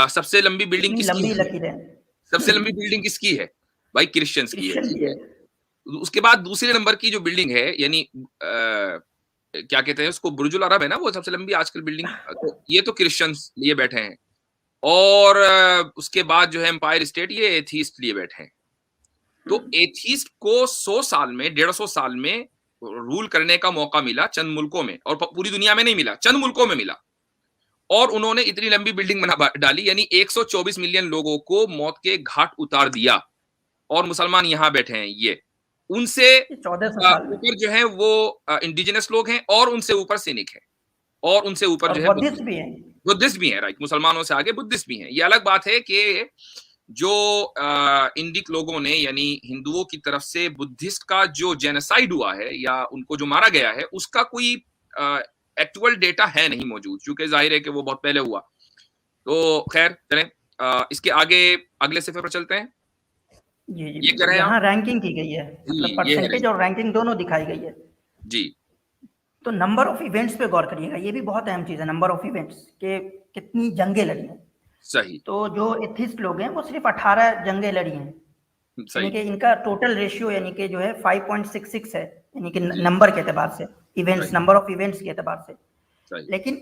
सबसे लंबी बिल्डिंग कितनी किसकी लंबी है? लकीरें सबसे लंबी हैं। बिल्डिंग किसकी है? भाई क्रिश्चियंस की है, क्रिश्चियन ठीक की है। है। उसके बाद दूसरे नंबर की जो बिल्डिंग है, यानी क्या कहते हैं उसको, बुर्जुल अरब है ना वो सबसे लंबी आजकल बिल्डिंग, तो ये तो क्रिश्चियंस लिए बैठे हैं, और उसके बाद जो है एम्पायर स्टेट, ये एथीस्ट लिए बैठे हैं। तो एथीस्ट को 100 साल में, 150 साल में रूल करने का मौका मिला चंद मुल्कों में, और पूरी दुनिया में नहीं मिला, चंद मुल्कों में मिला, और उन्होंने इतनी लंबी बिल्डिंग बना डाली, यानी 124 मिलियन लोगों को मौत के घाट उतार दिया, और मुसलमान यहां बैठे हैं, ये उनसे 1400 साल में। ऊपर जो है वो इंडिजिनस लोग हैं, और उनसे ऊपर सैनिक है, और उनसे ऊपर और जो है बौद्धिस्ट भी हैं। बुद्धिस्ट भी हैं, राइट, मुसलमानों से आगे बुद्धिस्ट भी हैं। ये अलग बात है कि जो इंडिक लोगों ने, यानी हिंदुओं की तरफ से बुद्धिस्ट का जो जेनोसाइड हुआ है या उनको जो मारा गया है, उसका कोई एक्चुअल डेटा है नहीं मौजूद, क्योंकि जाहिर है कि वो बहुत पहले हुआ। तो खैर चलें, इसके आगे अगले सिफर पर चलते हैं। जी, जी, ये कह बिल्कुल। रहे हैं आप? यहाँ रैंकिंग की गई है, मतलब जी, ये है परसेंटेज रैंक। और रैंकिंग दोनों दिखाई गई है। जी तो नंबर ऑफ इवेंट्स पे गौर करिएगा, ये भी बहुत अहम चीज़ है, नंबर ऑफ इवेंट्स के कितनी जंगें लड़ी हैं। सही, तो जो एथिस्ट लोग हैं वो सिर्फ 18 जंगें लड़ी हैं, यानी सही, कि इनका टोटल रेशियो यानी कि जो है 5.66 है, यानी कि जी, नंबर के एतबार से, इवेंट्स, सही, नंबर ऑफ इवेंट्स के एतबार से। सही, लेकिन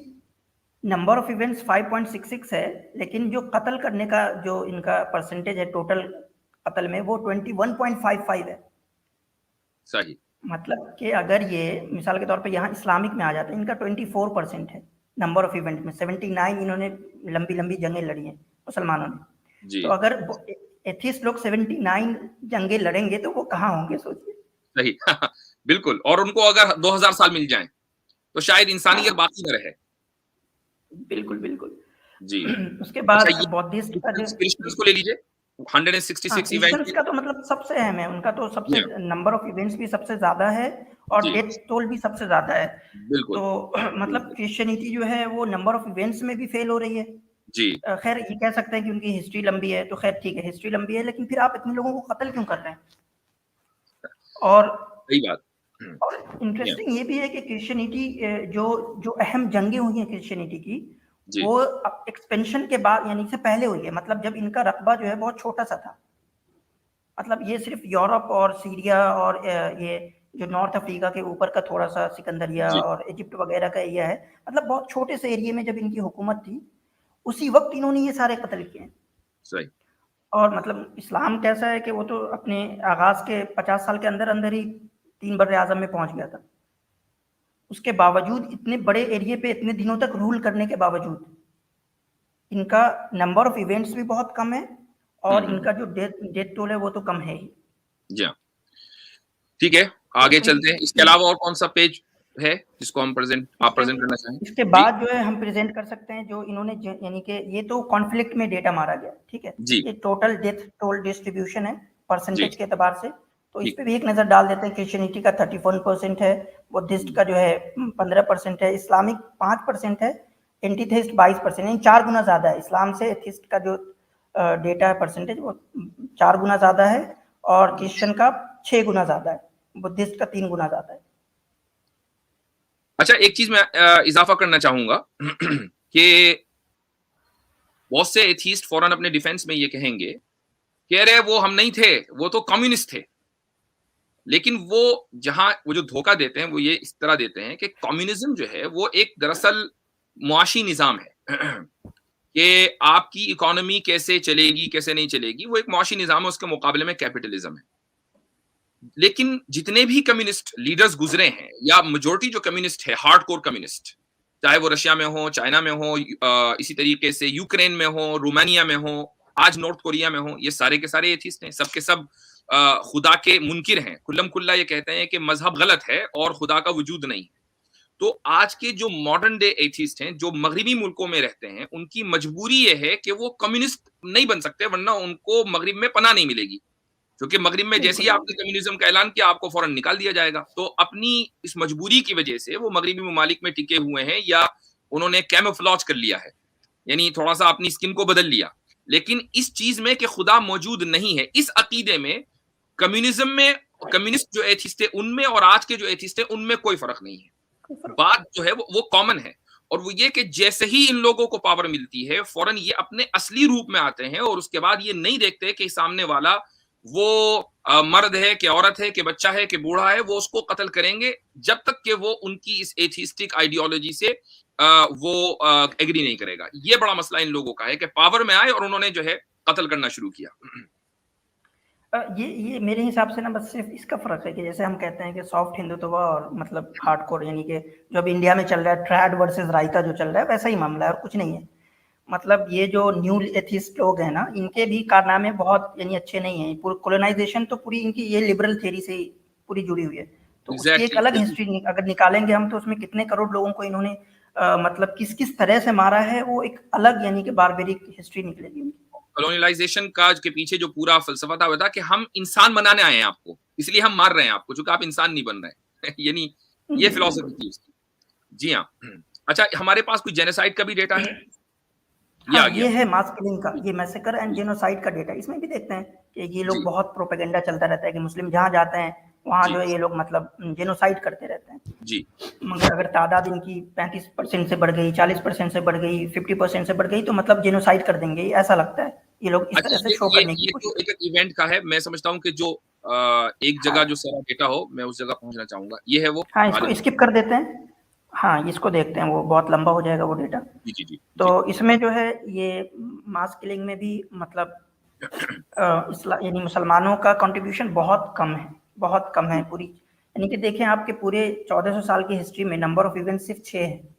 नंबर ऑफ इवेंट्स 5.66 है, लेकिन जो कत्ल करने का जो इनका परसेंटेज है टोटल कत्ल में, वो 21.55 है। सही, मतलब कि अगर ये मिसाल के तौर पे यहाँ इस्लामिक में आ जाता है, इनका 24% है नंबर ऑफ इवेंट में, 79 इन्होंने लंबी लंबी जंगें लड़ी हैं मुसलमानों ने। जी, तो अगर एथिस्ट लोग 79 जंगें लड़ेंगे तो वो कहाँ होंगे, सोचिए। सही बिल्कुल, और उनको अगर 2000 साल मिल जाएं तो शायद इंसानियत हाँ, बाकी न रहे। बिल्कुल बिल्कुल। जी, उसके अच्छा, बाद ये बौद्धिस्ट का जो, क्रिश्चियंस जी, को ले लीजिए, हाँ, 166 इवेंट क्रिश्चियंस का तो मतलब सबसे अहम है, उनका तो सबसे या नंबर ऑफ इवेंट्स भी सबसे ज़्यादा है और जी, डेथ टोल भी सबसे ज़्यादा है। बिल्कुल, तो मतलब बिल्कुल, क्रिश्चियनिटी जो है वो नंबर ऑफ इवेंट्स में भी फेल हो रही है। जी, खैर ये कह सकते हैं कि उनकी हिस्ट्री लंबी है, तो खैर ठीक है, हिस्ट्री लंबी है, लेकिन फिर आप इतने लोगों को कत्ल क्यों कर रहे हैं? और सही बात। और या इंटरेस्टिंग ये भी है कि क्रिश्चियनिटी जो जो अहम जंगें हुई हैं क्रिश्चियनिटी की, जी वो एक्सपेंशन के बाद यानी से पहले हुई है, मतलब जब इनका रकबा जो है बहुत छोटा सा था, मतलब ये सिर्फ यूरोप और सीरिया और ये जो नॉर्थ अफ्रीका के ऊपर का थोड़ा सा सिकंदरिया जी और इजिप्ट वगैरह का एरिया है, मतलब बहुत छोटे से एरिया में जब इनकी हुकूमत थी, उसी वक्त इन्होंने ये सारे कत्ल किए हैं। सही। और मतलब इस्लाम कैसा है कि वो तो अपने आगाज के 50 साल के अंदर अंदर ही 3 बर्रे आजम में पहुंच गया था। उसके बावजूद इतने बड़े एरिया पे इतने दिनों तक रूल करने के बावजूद इनका नंबर ऑफ इवेंट्स भी बहुत कम है और इनका जो डेथ टोल है वो तो कम है ही। जी हाँ, ठीक है, तो आगे चलते हैं। इसके अलावा और कौन सा पेज है जिसको हम आप प्रेजेंट करना चाहें? इसके जी बाद जो है हम प्रेजेंट कर सकते हैं जो इन्होंने यानी कि ये तो कॉन्फ्लिक्ट में डेटा मारा गया, ठीक है, जी ये टोटल डेथ टोल डिस्ट्रीब्यूशन है जी, परसेंटेज के एतबार से। तो इस ठीक। पे भी एक नजर डाल देते हैं। क्रिश्चियनिटी का 31% है, बुद्धिस्ट का जो है 15% है, इस्लामिक 5% है, एंटीथेइस्ट 22%, यानी 4 गुना ज्यादा है। इस्लाम से एथिस्ट का जो डेटा है परसेंटेज वो 4 गुना ज्यादा है, और क्रिश्चियन का 6 गुना ज्यादा है, बुद्धिस्ट का 3 गुना ज्यादा है। अच्छा, एक चीज मैं इजाफा करना चाहूंगा कि बहुत से एथीस्ट फौरन अपने डिफेंस में ये कहेंगे कि अरे वो हम नहीं थे, वो तो कम्युनिस्ट थे। लेकिन वो जहां वो जो धोखा देते हैं वो ये इस तरह देते हैं कि कम्युनिज्म जो है वो एक दरअसल मुआशी निजाम है कि आपकी इकोनॉमी कैसे चलेगी कैसे नहीं चलेगी, वो एक मुआशी निजाम है, उसके मुकाबले में कैपिटलिज्म है। लेकिन जितने भी कम्युनिस्ट लीडर्स गुजरे हैं, या मेजोरिटी जो कम्युनिस्ट है, हार्डकोर कम्युनिस्ट, चाहे वो रशिया में हो, चाइना में हो, इसी तरीके से यूक्रेन में हो, रोमानिया में हो, आज नॉर्थ कोरिया में हो, ये सारे के सारे एथिस्ट हैं, सबके सब खुदा के मुनकिर हैं, खुल्लम खुल्ला ये कहते हैं कि मजहब गलत है और खुदा का वजूद नहीं है। तो आज के जो मॉडर्न डे एथिस्ट हैं, जो मगरबी मुल्कों में रहते हैं, उनकी मजबूरी ये है कि वो कम्युनिस्ट नहीं बन सकते, वरना उनको मगरिब में पनाह नहीं मिलेगी, क्योंकि मगरिब में जैसे ही बिल्कुल। आपने कम्युनिज्म का ऐलान किया, आपको फौरन निकाल दिया जाएगा। तो अपनी इस मजबूरी की वजह से वो मगरिबी ममालिक में टिके हुए हैं, या उन्होंने कैमोफ्लॉज कर लिया है, यानी थोड़ा सा अपनी स्किन को बदल लिया। लेकिन इस चीज में कि खुदा मौजूद नहीं है, इस अकीदे में, कम्युनिज्म में, कम्युनिस्ट जो एथिस्ट है उनमें और आज के जो एथिस्ट है उनमें कोई फर्क नहीं है। बात जो है वो कॉमन है, और वो ये कि जैसे ही इन लोगों को पावर मिलती है, फौरन ये अपने असली रूप में आते हैं, और उसके बाद ये नहीं देखते कि सामने वाला वो मर्द है कि औरत है कि बच्चा है कि बूढ़ा है, वो उसको कत्ल करेंगे जब तक कि वो उनकी इस एथिस्टिक आइडियोलॉजी से वो एग्री नहीं करेगा। ये बड़ा मसला इन लोगों का है कि पावर में आए और उन्होंने जो है कत्ल करना शुरू किया। ये मेरे हिसाब से ना बस सिर्फ इसका फ़र्क है कि जैसे हम कहते हैं कि सॉफ्ट हिंदुत्व और मतलब हार्डकोर, यानी कि जो अभी इंडिया में चल रहा है ट्रैड वर्सेस रायता जो चल रहा है, वैसा ही मामला है और कुछ नहीं है। मतलब ये जो न्यू एथिस्ट लोग हैं ना, इनके भी कारनामे बहुत यानी अच्छे नहीं हैं। पूरी कोलोनाइजेशन तो पूरी इनकी ये लिबरल थ्योरी से पूरी जुड़ी हुई है। तो उसकी एक अलग एग्जैक्टली। हिस्ट्री अगर निकालेंगे हम, तो उसमें कितने करोड़ लोगों को इन्होंने मतलब किस किस तरह से मारा है, वो एक अलग यानी कि बारबेरिक हिस्ट्री निकलेगी उनकी। कॉलोनियलाइजेशन का के पीछे जो पूरा फलसफा था, बता कि हम इंसान बनाने आए हैं आपको, इसलिए हम मार रहे हैं आपको, क्योंकि आप इंसान नहीं बन रहे यानी ये जी फिलॉसफी बिल्कुल। थी उसकी। जी हाँ। अच्छा, हमारे पास कुछ जेनोसाइड का भी डेटा है, ये हाँ, आ गया। ये है मास किलिंग का, ये मैसेकर एंड जेनोसाइड का डेटा। इसमें भी देखते हैं कि ये लोग जी बहुत प्रोपेगेंडा चलता रहता है कि मुस्लिम जहाँ जाते हैं वहाँ जी जो है ये लोग मतलब जेनोसाइड करते रहते हैं। जी मगर अगर तादाद इनकी 35% से बढ़ गई, 40% से बढ़ गई, 50% से बढ़ गई, तो मतलब जेनोसाइड कर देंगे, ऐसा लगता है। ये लोग इस अच्छा, तरह से शो करने की ये कोशिश तो करते एक इवेंट का है, मैं समझता हूँ कि जो एक हैं। जगह हाँ जो सारा डेटा हो, मैं उस जगह पहुंचना चाहूंगा। ये है वो हाँ, हाल इसको स्किप कर देते हैं। हाँ, इसको देखते हैं, वो बहुत लंबा हो जाएगा वो डेटा। जी जी जी तो जी। इसमें जो है ये मास किलिंग में भी मतलब यानी मुसलमानों का कंट्रीब्यूशन बहुत कम है, बहुत कम है पूरी। यानी कि देखें आपके पूरे 1400 साल की हिस्ट्री में नंबर ऑफ इवेंट सिर्फ 6 है,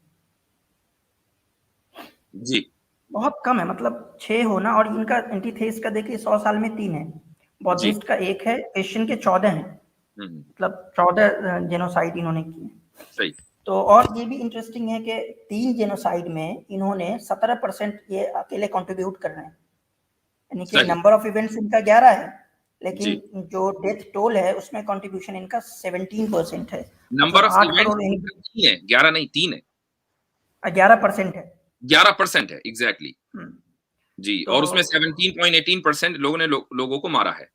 जी बहुत कम है। मतलब 6 होना, और इनका एंटीथेइस्ट का देखिए 100 साल में 3 है, जी। बौद्धिस्ट का 1 है, क्रिश्चियन के 14 हैं। हम्म। मतलब 14 जेनोसाइड इन्होंने किए। सही। तो और ये भी इंटरेस्टिंग है कि 3 जेनोसाइड में इन्होंने 17% ये अकेले कंट्रीब्यूट कर रहे हैं, यानी कि सही। नंबर ऑफ इवेंट्स इनका 11 है, जी। लेकिन जो डेथ टोल है उसमें कंट्रीब्यूशन इनका 17% है। नंबर मतलब ऑफ 8 इवेंट्स करोड़ यानी 3 है, 11 नहीं, 3 है। 11% है। 11% है, एग्जैक्टली। हम्म, जी, तो और उसमें 17.18% लोगों ने लोगों को मारा है,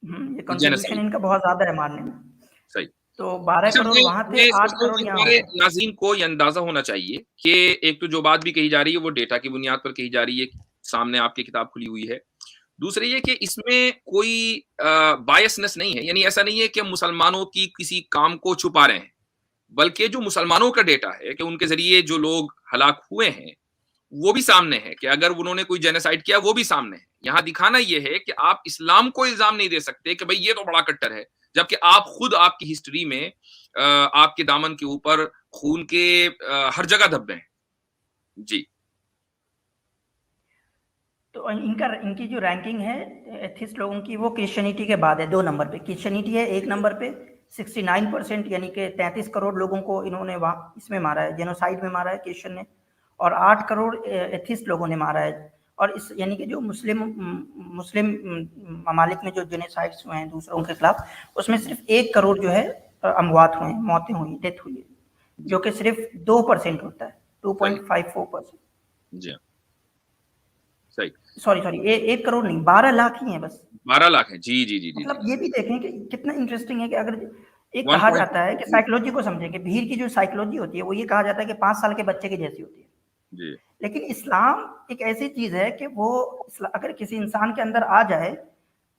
ये ये कंट्रीब्यूशन जेनोसाइड। इनका बहुत ज्यादा है मारने में। सही। तो 12 अच्छा, करोड़ वहाँ थे, मैं 8 समझता हूँ करोड़ कि यहाँ हो हमारे गए। नाज़रीन को ये अंदाज़ा होना चाहिए कि एक तो जो बात भी कही जा रही है वो डेटा की बुनियाद पर कही जा रही है, सामने आपकी किताब खुली हुई है। दूसरी ये कि इसमें कोई बायसनेस नहीं है, यानी ऐसा नहीं है कि हम मुसलमानों की किसी काम को छुपा रहे हैं, बल्कि जो मुसलमानों का डेटा है कि उनके ज़रिए जो लोग हलाक हुए हैं, वो भी सामने है कि अगर उन्होंने कोई जेनोसाइड किया, वो भी सामने है। यहाँ दिखाना ये है कि आप इस्लाम को इल्ज़ाम नहीं दे सकते कि भई ये तो बड़ा कट्टर है, जबकि आप खुद आपकी हिस्ट्री में आपके दामन के ऊपर खून के हर जगह धब्बे हैं। जी। तो इनकी जो रैंकिंग है एथिस्ट लोगों की, वो क्रिश्चियनिटी के बाद है 2 नंबर पे। क्रिश्चियनिटी है 1 नंबर पे, 69% यानी कि 33 करोड़ लोगों को इन्होंने वहाँ इसमें मारा है, जेनोसाइड में मारा है क्रिश्चियन ने, और 8 करोड़ एथिस्ट लोगों ने मारा है। और इस यानी कि जो मुस्लिम ममालिक में जो जेनोसाइड्स हुए हैं दूसरों के खिलाफ, उसमें सिर्फ 1 करोड़ जो है अमवात हुए हैं, मौतें हुई, डेथ हुई है, जी, जो कि सिर्फ 2% होता है, सही। 2.54%। जी हाँ, सही। सॉरी, 1 करोड़ नहीं, 12 लाख ही हैं बस। 12 लाख हैं। जी, जी, जी, जी, मतलब जी। ये भी देखें कि कितना इंटरेस्टिंग है कि अगर एक 1 कहा पॉइंट जाता है कि साइकोलॉजी को समझें कि भीड़ की जो साइकोलॉजी होती है, वो ये कहा जाता है कि 5 साल के बच्चे की जैसी होती है। जी, लेकिन इस्लाम एक ऐसी चीज़ है कि वो अगर किसी इंसान के अंदर आ जाए,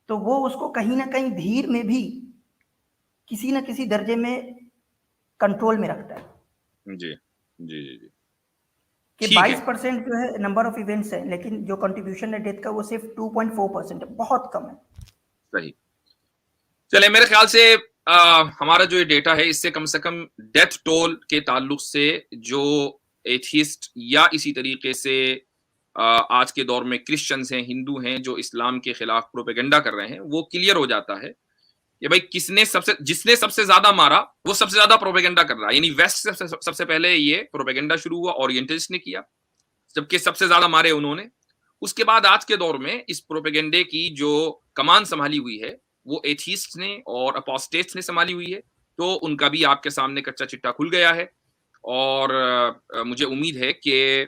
तो वो उसको कहीं न कहीं भीड़ में भी किसी न किसी दर्जे में कंट्रोल में रखता है। जी, जी, जी, जी। कि ठीक है, 22% जो है नंबर ऑफ इवेंट्स है, लेकिन जो कंट्रीब्यूशन है डेथ का वो सिर्फ 2.4% है, बहुत कम है। सही। चलिए मेरे ख्याल से हमारा जो ये डेटा है इससे कम से कम डेथ टोल के ताल्लुक से जो एथियस्ट या इसी तरीके से आज के दौर में क्रिश्चियंस हैं, हिंदू हैं, जो इस्लाम के खिलाफ प्रोपेगेंडा कर रहे हैं, वो क्लियर हो जाता है कि भाई जिसने सबसे ज्यादा मारा, वो सबसे ज्यादा प्रोपेगेंडा कर रहा है। यानी वेस्ट से सबसे पहले ये प्रोपेगेंडा शुरू हुआ, ओरिएंटलिस्ट ने किया, जबकि सबसे ज्यादा मारे उन्होंने। उसके बाद आज के दौर में इस प्रोपेगेंडे की जो कमान संभाली हुई है, वो एथियस्ट ने और अपोस्टेट्स ने संभाली हुई है। तो उनका भी आपके सामने कच्चा चिट्टा खुल गया है। और मुझे उम्मीद है कि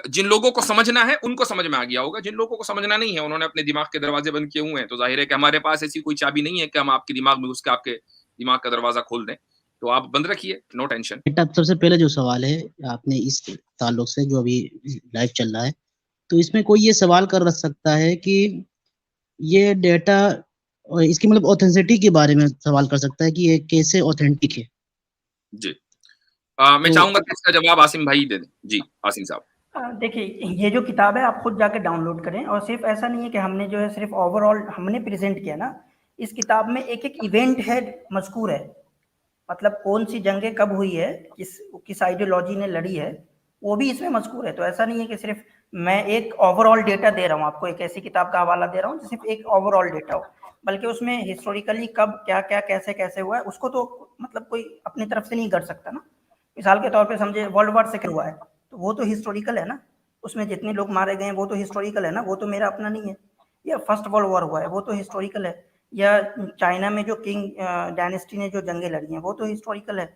जिन लोगों को समझना है उनको समझ में आ गया होगा, जिन लोगों को समझना नहीं है उन्होंने अपने दिमाग के दरवाजे बंद किए हुए हैं। तो जाहिर है कि हमारे पास ऐसी कोई चाबी नहीं है कि हम आपके दिमाग में घुस के आपके दिमाग का दरवाजा खोल दें। तो आप बंद रखिए, नो टेंशन। बेटा, सबसे पहले जो सवाल है आपने इस ताल्लुक से जो अभी लाइव चल रहा है, तो इसमें कोई ये सवाल कर सकता है कि ये डेटा और इसकी मतलब ऑथेंटिसिटी के बारे में सवाल कर सकता है कि ये कैसे ऑथेंटिक है। जी। मैं तो चाहूंगा कि इसका जवाब आसिम भाई दे दें। जी, आसिम साहब। देखिए, ये जो किताब है आप खुद जाके डाउनलोड करें, और सिर्फ ऐसा नहीं है कि हमने जो है सिर्फ ओवरऑल हमने प्रेजेंट किया ना, इस किताब में एक एक इवेंट है, मजकूर है, मतलब कौन सी जंगें कब हुई है, किस किस आइडियोलॉजी ने लड़ी है, वो भी इसमें मजकूर है। तो ऐसा नहीं है कि सिर्फ मैं एक ओवरऑल डेटा दे रहा हूँ आपको, एक ऐसी किताब का हवाला दे रहा हूँ जो सिर्फ एक ओवरऑल डेटा हो, बल्कि उसमें हिस्टोरिकली कब क्या क्या कैसे कैसे हुआ है उसको तो मतलब कोई अपनी तरफ से नहीं कर सकता ना। मिसाल के तौर पे समझे वर्ल्ड वॉर सेकंड हुआ है, तो वो तो हिस्टोरिकल है ना, उसमें जितने लोग मारे गए हैं वो तो हिस्टोरिकल है ना, वो तो मेरा अपना नहीं है। या फर्स्ट वर्ल्ड वॉर हुआ है, वो तो हिस्टोरिकल है। या चाइना में जो किंग डायनेस्टी ने जो जंगें लड़ी हैं वो तो हिस्टोरिकल है,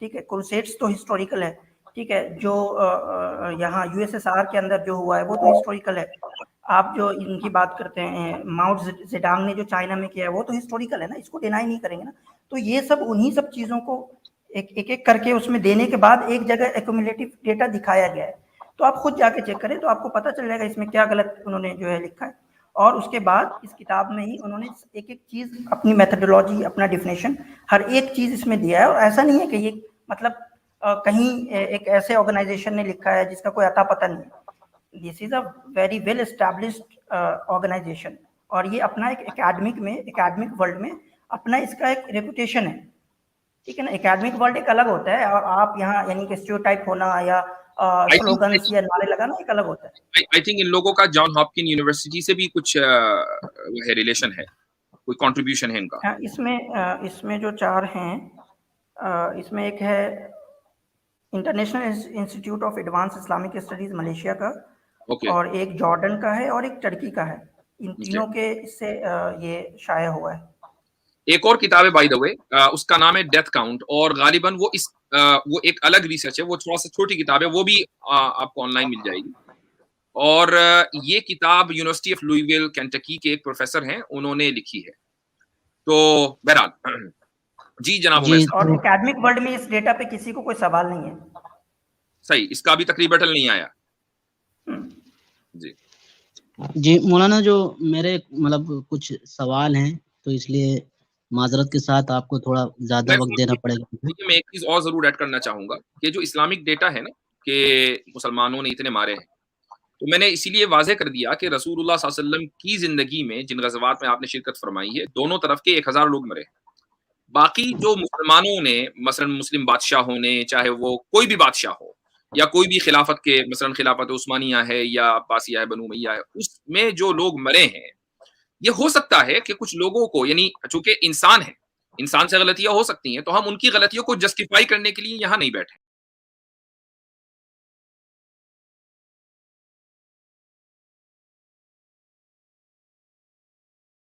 ठीक है। क्रूसेड्स तो हिस्टोरिकल है, ठीक है। जो यहाँ यूएसएसआर के अंदर जो हुआ है वो तो हिस्टोरिकल है। आप जो इनकी बात करते हैं माओ जेडांग ने जो चाइना में किया है वो तो हिस्टोरिकल है ना, इसको डिनाई नहीं करेंगे ना। तो ये सब उन्हीं सब चीज़ों को एक एक करके उसमें देने के बाद एक जगह एक्यूमुलेटिव डेटा दिखाया गया है। तो आप खुद जाके चेक करें तो आपको पता चल जाएगा इसमें क्या गलत उन्होंने जो है लिखा है। और उसके बाद इस किताब में ही उन्होंने एक एक चीज़ अपनी मेथडोलॉजी, अपना डिफिनेशन, हर एक चीज़ इसमें दिया है। और ऐसा नहीं है कि ये मतलब कहीं एक ऐसे ऑर्गेनाइजेशन ने लिखा है जिसका कोई अता पता नहीं है। This is a very well established organisation, और ये अपना एक एकेडमिक वर्ल्ड में अपना इसका एक रेपुटेशन है, ठीक है ना। एकेडमिक वर्ल्ड एक अलग होता है, और आप यहाँ यानी कि स्टीरियोटाइप होना या आई स्लोगन्स या नारे लगाना एक अलग होता है। आई थिंक इन लोगों का जॉन हॉपकिन यूनिवर्सिटी से भी कुछ है, रिलेशन है, कोई कंट्रीब्यूशन है इनका। हाँ, इसमें जो 4 हैं, इसमें एक है international institute of advance Islamic studies Malaysia का, ओके। और एक जॉर्डन का है, और एक टर्की का है। इन जी। तीनों के इससे ये शाया हुआ है। एक और किताब है बाय द वे, उसका नाम है डेथ काउंट, और गालिबन वो एक अलग रिसर्च है, वो थोड़ा सा छोटी किताब है, वो भी आपको ऑनलाइन मिल जाएगी। और ये किताब यूनिवर्सिटी ऑफ लुइविल केंटकी के एक प्रोफेसर हैं, उन्होंने लिखी है। तो बहरहाल जी जनाब जी, उमैर साहब। और एकेडमिक वर्ल्ड में इस डेटा पे किसी को कोई सवाल नहीं है। सही, इसका अभी तक रिबटल नहीं आया। जी जी मौलाना, जो मेरे मतलब कुछ सवाल हैं, तो इसलिए माजरत के साथ आपको थोड़ा ज़्यादा वक्त देना पड़ेगा। देखिए, मैं एक चीज और जरूर ऐड करना चाहूंगा कि जो इस्लामिक डेटा है ना कि मुसलमानों ने इतने मारे हैं, तो मैंने इसीलिए वाज़ेह कर दिया कि रसूलुल्लाह सल्लल्लाहु अलैहि वसल्लम की जिंदगी में जिन गज़वात में आपने शिरकत फरमाई है, दोनों तरफ के 1000 लोग मरे। बाकी जो मुसलमानों ने मसलन मुस्लिम बादशाहों ने, चाहे वो कोई भी बादशाह हो या कोई भी खिलाफत के मसलन खिलाफत उस्मानिया है या अब्बासिया है, बनु उमैया है, उसमें जो लोग मरे हैं, ये हो सकता है कि कुछ लोगों को, यानी चूंकि इंसान है, इंसान से गलतियां हो सकती हैं, तो हम उनकी गलतियों को जस्टिफाई करने के लिए यहाँ नहीं बैठे।